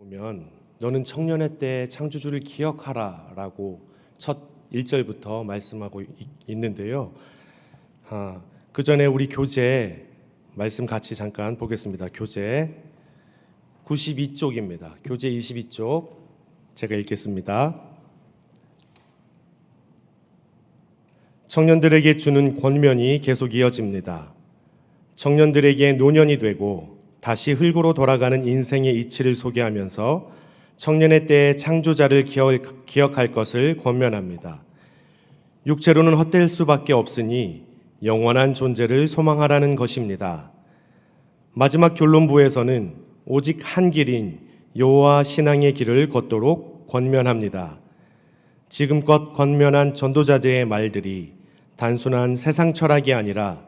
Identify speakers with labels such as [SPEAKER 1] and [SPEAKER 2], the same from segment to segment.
[SPEAKER 1] 보면 너는 청년의 때 창조주를 기억하라 라고 첫 1절부터 말씀하고 있는데요. 그 전에 우리 교재 말씀 같이 잠깐 보겠습니다. 교재 92쪽입니다. 교재 22쪽 제가 읽겠습니다. 청년들에게 주는 권면이 계속 이어집니다. 청년들에게 노년이 되고 다시 흙으로 돌아가는 인생의 이치를 소개하면서 청년의 때의 창조자를 기억할 것을 권면합니다. 육체로는 헛될 수밖에 없으니 영원한 존재를 소망하라는 것입니다. 마지막 결론부에서는 오직 한 길인 여호와 신앙의 길을 걷도록 권면합니다. 지금껏 권면한 전도자들의 말들이 단순한 세상 철학이 아니라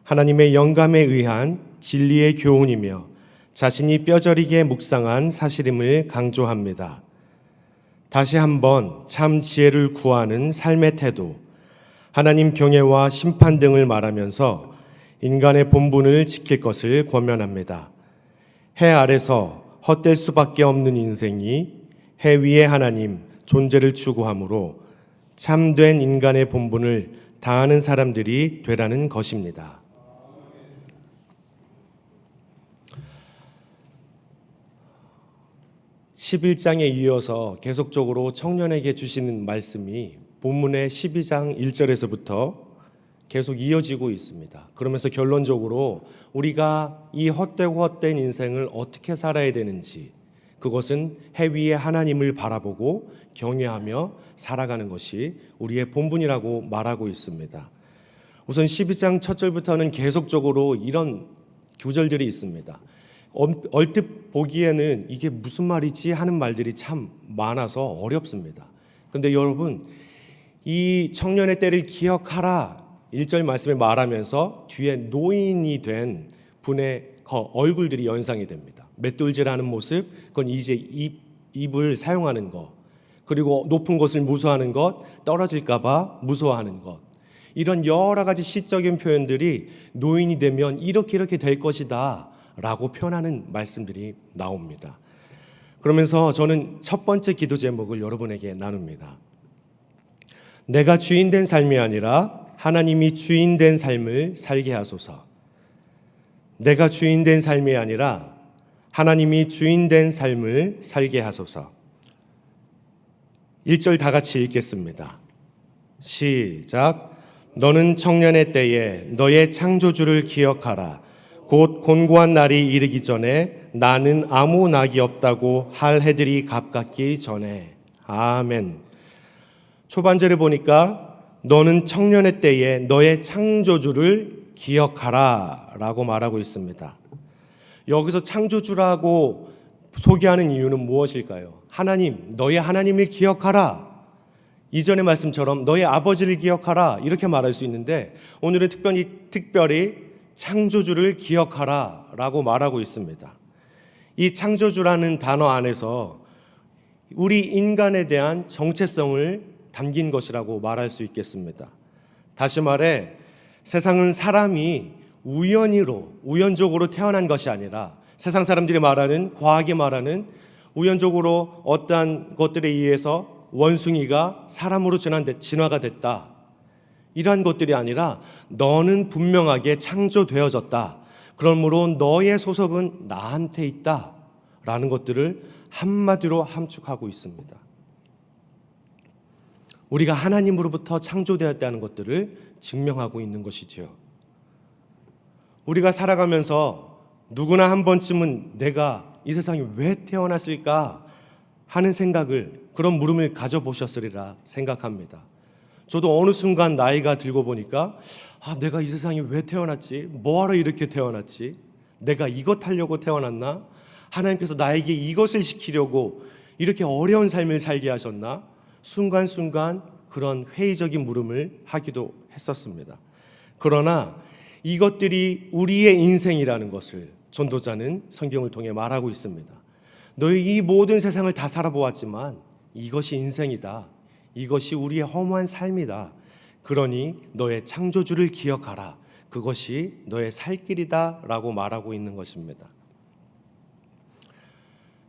[SPEAKER 1] 하나님의 영감에 의한 진리의 교훈이며 자신이 뼈저리게 묵상한 사실임을 강조합니다. 다시 한번 참 지혜를 구하는 삶의 태도, 하나님 경외와 심판 등을 말하면서 인간의 본분을 지킬 것을 권면합니다. 해 아래서 헛될 수밖에 없는 인생이 해 위의 하나님 존재를 추구하므로 참된 인간의 본분을 다하는 사람들이 되라는 것입니다. 11장에 이어서 계속적으로 청년에게 주시는 말씀이 본문의 12장 1절에서부터 계속 이어지고 있습니다. 그러면서 결론적으로 우리가 이 헛되고 헛된 인생을 어떻게 살아야 되는지, 그것은 해 위의 하나님을 바라보고 경외하며 살아가는 것이 우리의 본분이라고 말하고 있습니다. 우선 12장 첫 절부터는 계속적으로 이런 구절들이 있습니다. 얼뜻 보기에는 이게 무슨 말이지 하는 말들이 참 많아서 어렵습니다. 그런데 여러분, 이 청년의 때를 기억하라 1절 말씀에 말하면서 뒤에 노인이 된 분의 얼굴들이 연상이 됩니다. 맷돌질하는 모습, 그건 이제 입을 사용하는 것, 그리고 높은 것을 무서워하는 것, 떨어질까 봐 무서워하는 것, 이런 여러 가지 시적인 표현들이 노인이 되면 이렇게 될 것이다 라고 표현하는 말씀들이 나옵니다. 그러면서 저는 첫 번째 기도 제목을 여러분에게 나눕니다. 내가 주인된 삶이 아니라 하나님이 주인된 삶을 살게 하소서. 내가 주인된 삶이 아니라 하나님이 주인된 삶을 살게 하소서. 1절 다 같이 읽겠습니다. 시작. 너는 청년의 때에 너의 창조주를 기억하라. 곧 곤고한 날이 이르기 전에 나는 아무 낙이 없다고 할 해들이 가깝기 전에. 아멘. 초반절에 보니까 너는 청년의 때에 너의 창조주를 기억하라 라고 말하고 있습니다. 여기서 창조주라고 소개하는 이유는 무엇일까요? 하나님, 너의 하나님을 기억하라. 이전의 말씀처럼 너의 아버지를 기억하라 이렇게 말할 수 있는데 오늘은 특별히 창조주를 기억하라 라고 말하고 있습니다. 이 창조주라는 단어 안에서 우리 인간에 대한 정체성을 담긴 것이라고 말할 수 있겠습니다. 다시 말해 세상은 사람이 우연적으로 태어난 것이 아니라 세상 사람들이 말하는, 과학이 말하는 우연적으로 어떠한 것들에 의해서 원숭이가 사람으로 진화가 됐다, 이러한 것들이 아니라 너는 분명하게 창조되어졌다, 그러므로 너의 소속은 나한테 있다 라는 것들을 한마디로 함축하고 있습니다. 우리가 하나님으로부터 창조되었다는 것들을 증명하고 있는 것이지요. 우리가 살아가면서 누구나 한 번쯤은 내가 이 세상에 왜 태어났을까 하는 생각을, 그런 물음을 가져보셨으리라 생각합니다. 저도 어느 순간 나이가 들고 보니까 내가 이 세상에 왜 태어났지? 뭐하러 이렇게 태어났지? 내가 이것 하려고 태어났나? 하나님께서 나에게 이것을 시키려고 이렇게 어려운 삶을 살게 하셨나? 순간순간 그런 회의적인 물음을 하기도 했었습니다. 그러나 이것들이 우리의 인생이라는 것을 전도자는 성경을 통해 말하고 있습니다. 너희 이 모든 세상을 다 살아보았지만 이것이 인생이다. 이것이 우리의 허무한 삶이다. 그러니 너의 창조주를 기억하라. 그것이 너의 살 길이다 라고 말하고 있는 것입니다.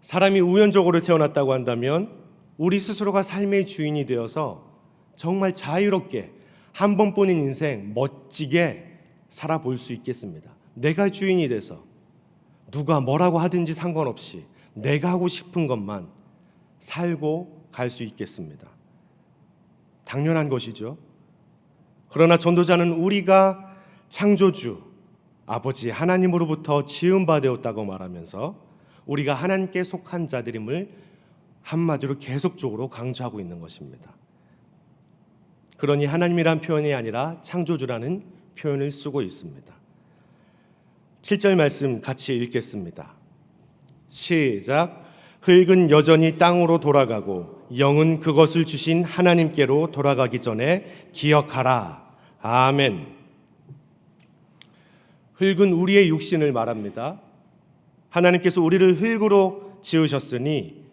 [SPEAKER 1] 사람이 우연적으로 태어났다고 한다면 우리 스스로가 삶의 주인이 되어서 정말 자유롭게 한 번뿐인 인생 멋지게 살아볼 수 있겠습니다. 내가 주인이 돼서 누가 뭐라고 하든지 상관없이 내가 하고 싶은 것만 살고 갈 수 있겠습니다. 당연한 것이죠. 그러나 전도자는 우리가 창조주 아버지 하나님으로부터 지음받았다고 말하면서 우리가 하나님께 속한 자들임을 한마디로 계속적으로 강조하고 있는 것입니다. 그러니 하나님이란 표현이 아니라 창조주라는 표현을 쓰고 있습니다. 7절 말씀 같이 읽겠습니다. 시작. 흙은 여전히 땅으로 돌아가고 영은 그것을 주신 하나님께로 돌아가기 전에 기억하라. 아멘. 흙은 우리의 육신을 말합니다. 하나님께서 우리를 흙으로 지으셨으니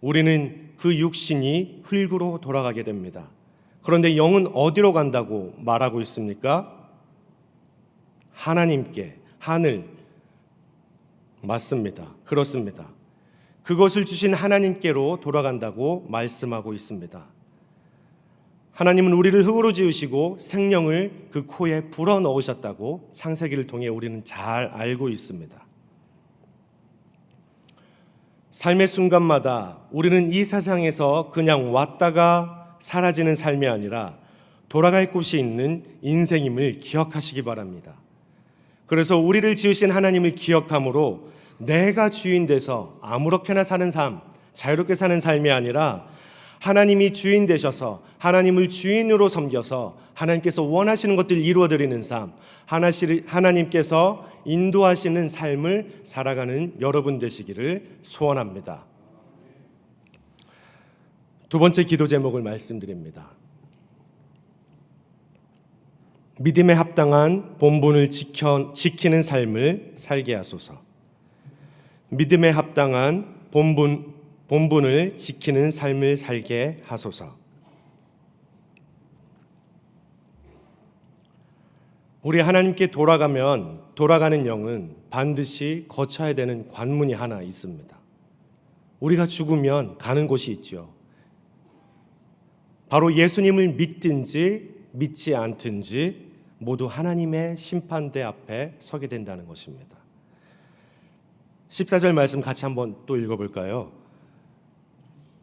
[SPEAKER 1] 우리는 그 육신이 흙으로 돌아가게 됩니다. 그런데 영은 어디로 간다고 말하고 있습니까? 하나님께, 하늘. 맞습니다. 그렇습니다. 그것을 주신 하나님께로 돌아간다고 말씀하고 있습니다. 하나님은 우리를 흙으로 지으시고 생명을 그 코에 불어넣으셨다고 창세기를 통해 우리는 잘 알고 있습니다. 삶의 순간마다 우리는 이 세상에서 그냥 왔다가 사라지는 삶이 아니라 돌아갈 곳이 있는 인생임을 기억하시기 바랍니다. 그래서 우리를 지으신 하나님을 기억함으로 내가 주인 돼서 아무렇게나 사는 삶, 자유롭게 사는 삶이 아니라 하나님이 주인 되셔서 하나님을 주인으로 섬겨서 하나님께서 원하시는 것들을 이루어드리는 삶, 하나님께서 인도하시는 삶을 살아가는 여러분 되시기를 소원합니다. 두 번째 기도 제목을 말씀드립니다. 믿음에 합당한 본분을 지키는 삶을 살게 하소서. 믿음에 합당한 본분을 지키는 삶을 살게 하소서. 우리 하나님께 돌아가는 영은 반드시 거쳐야 되는 관문이 하나 있습니다. 우리가 죽으면 가는 곳이 있죠. 바로 예수님을 믿든지 믿지 않든지 모두 하나님의 심판대 앞에 서게 된다는 것입니다. 14절 말씀 같이 한번 또 읽어볼까요?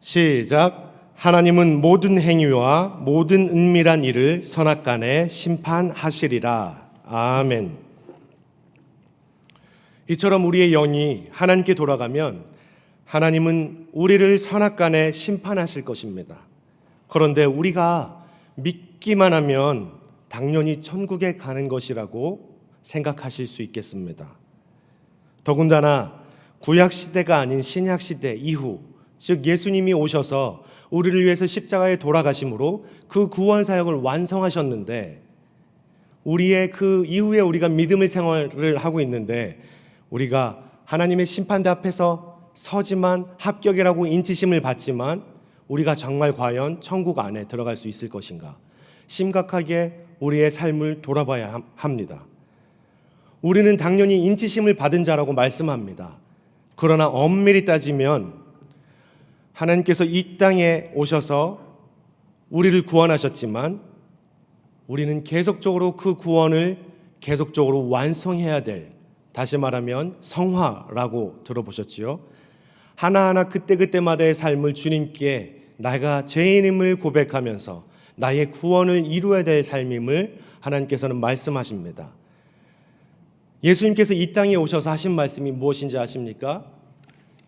[SPEAKER 1] 시작. 하나님은 모든 행위와 모든 은밀한 일을 선악간에 심판하시리라. 아멘. 이처럼 우리의 영이 하나님께 돌아가면 하나님은 우리를 선악간에 심판하실 것입니다. 그런데 우리가 믿기만 하면 당연히 천국에 가는 것이라고 생각하실 수 있겠습니다. 더군다나 구약시대가 아닌 신약시대 이후, 즉 예수님이 오셔서 우리를 위해서 십자가에 돌아가심으로 그 구원 사역을 완성하셨는데 우리의 그 이후에 우리가 믿음의 생활을 하고 있는데 우리가 하나님의 심판대 앞에서 서지만 합격이라고 인치심을 받지만 우리가 정말 과연 천국 안에 들어갈 수 있을 것인가? 심각하게 우리의 삶을 돌아봐야 합니다. 우리는 당연히 인치심을 받은 자라고 말씀합니다. 그러나 엄밀히 따지면 하나님께서 이 땅에 오셔서 우리를 구원하셨지만 우리는 계속적으로 그 구원을 계속적으로 완성해야 될, 다시 말하면 성화라고 들어보셨지요? 하나하나 그때그때마다의 삶을 주님께 내가 죄인임을 고백하면서 나의 구원을 이루어야 될 삶임을 하나님께서는 말씀하십니다. 예수님께서 이 땅에 오셔서 하신 말씀이 무엇인지 아십니까?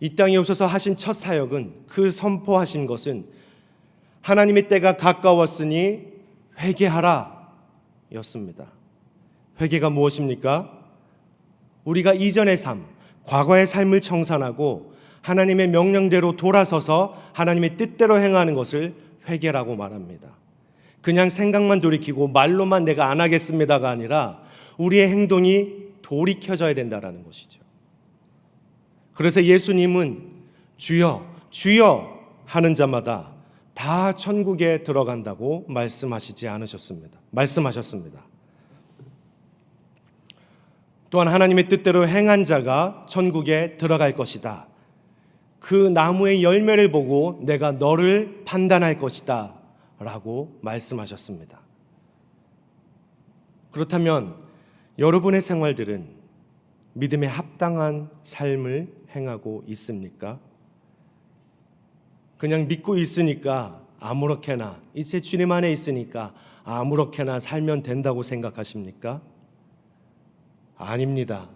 [SPEAKER 1] 이 땅에 오셔서 하신 첫 사역은, 그 선포하신 것은 하나님의 때가 가까웠으니 회개하라 였습니다. 회개가 무엇입니까? 우리가 이전의 삶, 과거의 삶을 청산하고 하나님의 명령대로 돌아서서 하나님의 뜻대로 행하는 것을 회개라고 말합니다. 그냥 생각만 돌이키고 말로만 내가 안 하겠습니다가 아니라 우리의 행동이 돌이켜져야 된다는 것이죠. 그래서 예수님은 주여 주여 하는 자마다 다 천국에 들어간다고 말씀하셨습니다. 또한 하나님의 뜻대로 행한 자가 천국에 들어갈 것이다. 그 나무의 열매를 보고 내가 너를 판단할 것이다 라고 말씀하셨습니다. 그렇다면 여러분의 생활들은 믿음에 합당한 삶을 행하고 있습니까? 그냥 믿고 있으니까 아무렇게나, 이제 주님 안에 있으니까 아무렇게나 살면 된다고 생각하십니까? 아닙니다.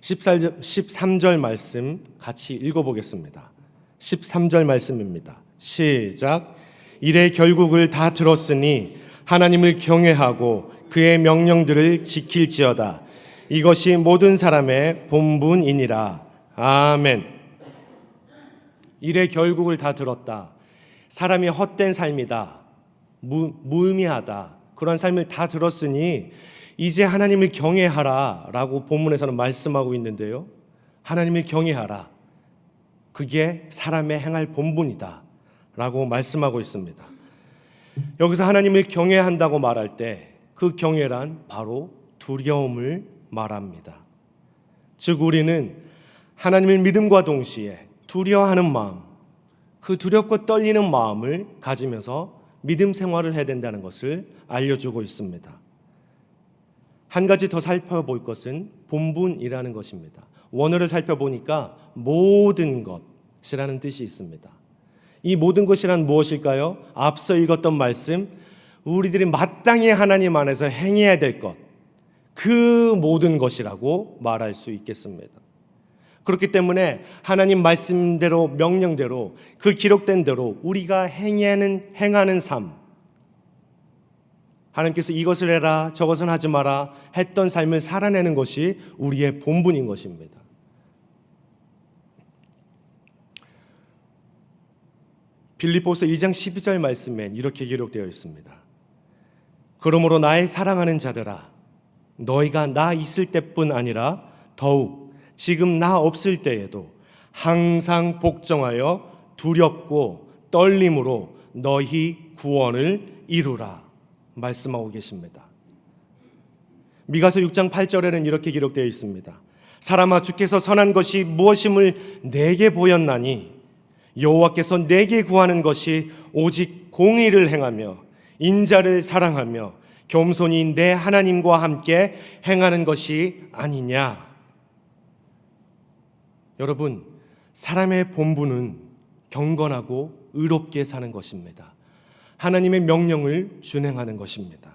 [SPEAKER 1] 13절 말씀 같이 읽어보겠습니다. 13절 말씀입니다. 시작. 이래 결국을 다 들었으니 하나님을 경외하고 그의 명령들을 지킬지어다. 이것이 모든 사람의 본분이니라. 아멘. 이래 결국을 다 들었다. 사람이 헛된 삶이다. 무의미하다. 그런 삶을 다 들었으니 이제 하나님을 경외하라 라고 본문에서는 말씀하고 있는데요. 하나님을 경외하라. 그게 사람의 행할 본분이다 라고 말씀하고 있습니다. 여기서 하나님을 경외한다고 말할 때 그 경외란 바로 두려움을 말합니다. 즉 우리는 하나님을 믿음과 동시에 두려워하는 마음, 그 두렵고 떨리는 마음을 가지면서 믿음 생활을 해야 된다는 것을 알려주고 있습니다. 한 가지 더 살펴볼 것은 본분이라는 것입니다. 원어를 살펴보니까 모든 것이라는 뜻이 있습니다. 이 모든 것이란 무엇일까요? 앞서 읽었던 말씀, 우리들이 마땅히 하나님 안에서 행해야 될 것, 그 모든 것이라고 말할 수 있겠습니다. 그렇기 때문에 하나님 말씀대로, 명령대로, 그 기록된 대로 우리가 행하는 삶, 하나님께서 이것을 해라, 저것은 하지 마라 했던 삶을 살아내는 것이 우리의 본분인 것입니다. 빌립보서 2장 12절 말씀엔 이렇게 기록되어 있습니다. 그러므로 나의 사랑하는 자들아, 너희가 나 있을 때뿐 아니라 더욱 지금 나 없을 때에도 항상 복종하여 두렵고 떨림으로 너희 구원을 이루라 말씀하고 계십니다. 미가서 6장 8절에는 이렇게 기록되어 있습니다. 사람아, 주께서 선한 것이 무엇임을 내게 보였나니 여호와께서 내게 구하는 것이 오직 공의를 행하며 인자를 사랑하며 겸손히 내 하나님과 함께 행하는 것이 아니냐. 여러분, 사람의 본분은 경건하고 의롭게 사는 것입니다. 하나님의 명령을 준행하는 것입니다.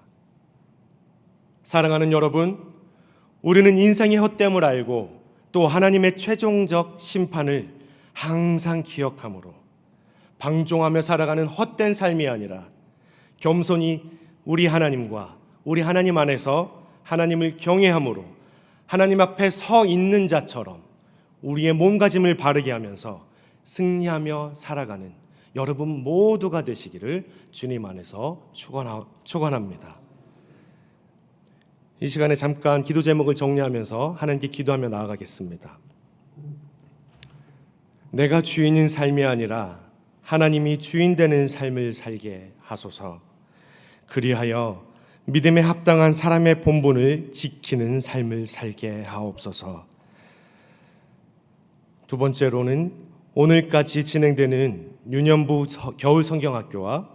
[SPEAKER 1] 사랑하는 여러분, 우리는 인생의 헛됨을 알고 또 하나님의 최종적 심판을 항상 기억함으로 방종하며 살아가는 헛된 삶이 아니라 겸손히 우리 하나님과 우리 하나님 안에서 하나님을 경외함으로 하나님 앞에 서 있는 자처럼 우리의 몸가짐을 바르게 하면서 승리하며 살아가는 여러분 모두가 되시기를 주님 안에서 축원합니다. 이 시간에 잠깐 기도 제목을 정리하면서 하나님께 기도하며 나아가겠습니다. 내가 주인인 삶이 아니라 하나님이 주인 되는 삶을 살게 하소서. 그리하여 믿음에 합당한 사람의 본분을 지키는 삶을 살게 하옵소서. 두 번째로는 오늘까지 진행되는 유년부 겨울 성경학교와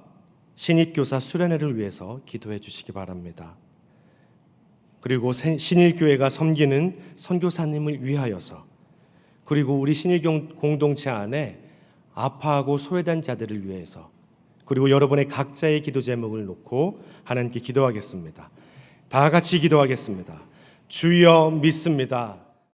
[SPEAKER 1] 신입교사 수련회를 위해서 기도해 주시기 바랍니다. 그리고 신일교회가 섬기는 선교사님을 위하여서, 그리고 우리 신일 공동체 안에 아파하고 소외된 자들을 위해서, 그리고 여러분의 각자의 기도 제목을 놓고 하나님께 기도하겠습니다. 다 같이 기도하겠습니다. 주여 믿습니다.